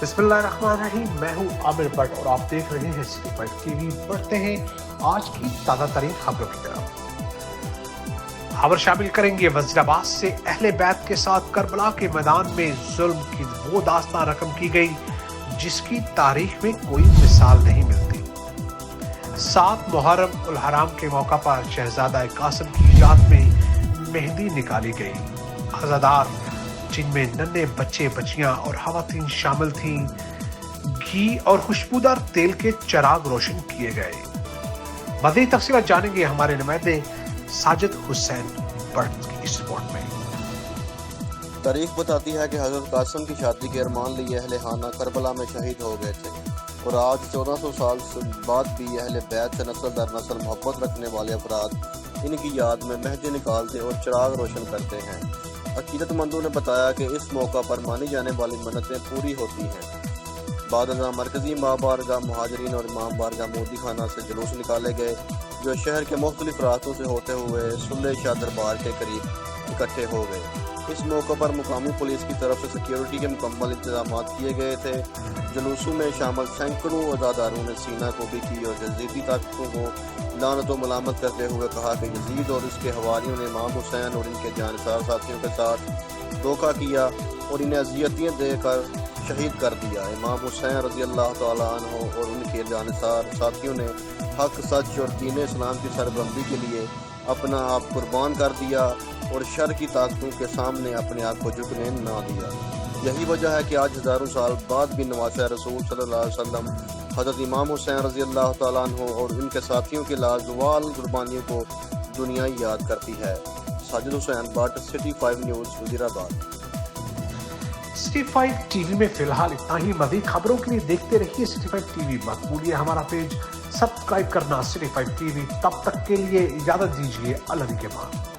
बिस्मिल्लाहिर्रहमानिर्रहीम। मैं हूं आमिर भट्ट और आप देख रहे हैं सिटी 5 टीवी। बढ़ते हैं आज की ताज़ा तरीन खबरों की तरफ। खबर शामिल करेंगे वज़ीराबाद से अहले बैत के साथ करबला के मैदान में जुल्म की वो दास्तां रकम की गई जिसकी तारीख में कोई मिसाल नहीं मिलती। 7 मुहर्रम उल हराम के मौका पर शहजादा कासिम की याद में मेहंदी निकाली गई। अज़ादार जिनमें नन्हे बच्चे बच्चियां और खवातीन शामिल थीं, घी और खुशबूदार तेल के चिराग रोशन किए गए। मज़ीद तफसीलात जानेंगे हमारे नुमाइंदे साजिद हुसैन भट्ट की इस रिपोर्ट में। तारीख बताती है कि हजरत कासिम की शादी के अरमान लिए अहले खाना करबला में शहीद हो गए थे और आज 1400 साल बाद भी अहले बैत से नस्ल दर नस्ल मोहब्बत रखने वाले अफराद इनकी याद में मेहंदी निकालते और चिराग रोशन करते हैं। अकीदतमंदों ने बताया कि इस मौका पर मानी जाने वाली मन्नतें पूरी होती हैं। बाद मरकजी इमाम बारगाह मुहाजिरीन और इमाम बारगाह मोदी खाना से जुलूस निकाले गए जो शहर के मुख्तलिफ रास्तों से होते हुए सुल्ले शाह दरबार के करीब इकट्ठे हो गए। इस मौके पर मुकामी पुलिस की तरफ से सिक्योरिटी के मुकम्मल इंतजाम किए गए थे। जुलूसों में शामिल सैकड़ों अज़ादारों ने सीना को भी की और जदीदी ताकतों को लानत व मलामत करते हुए कहा कि यजीद और इसके हवारियों ने इमाम हुसैन और इनके जानसार साथियों के साथ धोखा किया और इन्हें अजियतें देकर शहीद कर दिया। इमाम हुसैन रज़ी अल्लाह तआला अन्हु और उनके जानसार साथियों ने हक, सच और दीन इस्लाम की सरबलंदी के लिए अपना आप कुर्बान कर दिया और शर की ताकतों के सामने अपने आप को झुकने ना दिया। यही वजह है कि आज हज़ारों साल बाद भी नवासे रसूल सल्लल्लाहु अलैहि वसल्लम हज़रत इमाम हुसैन रज़ी अल्लाह तआला अन्हु और उनके साथियों की लाजवाल कुर्बानियों को दुनिया याद करती है। Sajid Hussain Bhatt, city 5 news, Wazirabad. City 5 TV में फिलहाल इतना ही। मज़ीद खबरों के लिए देखते रहिए सिटी 5 टीवी। मत भूलिए हमारा पेज सब्सक्राइब करना सिटी 5 टीवी। तब तक के लिए इजाज़त दीजिए। अल्लाह के बाद।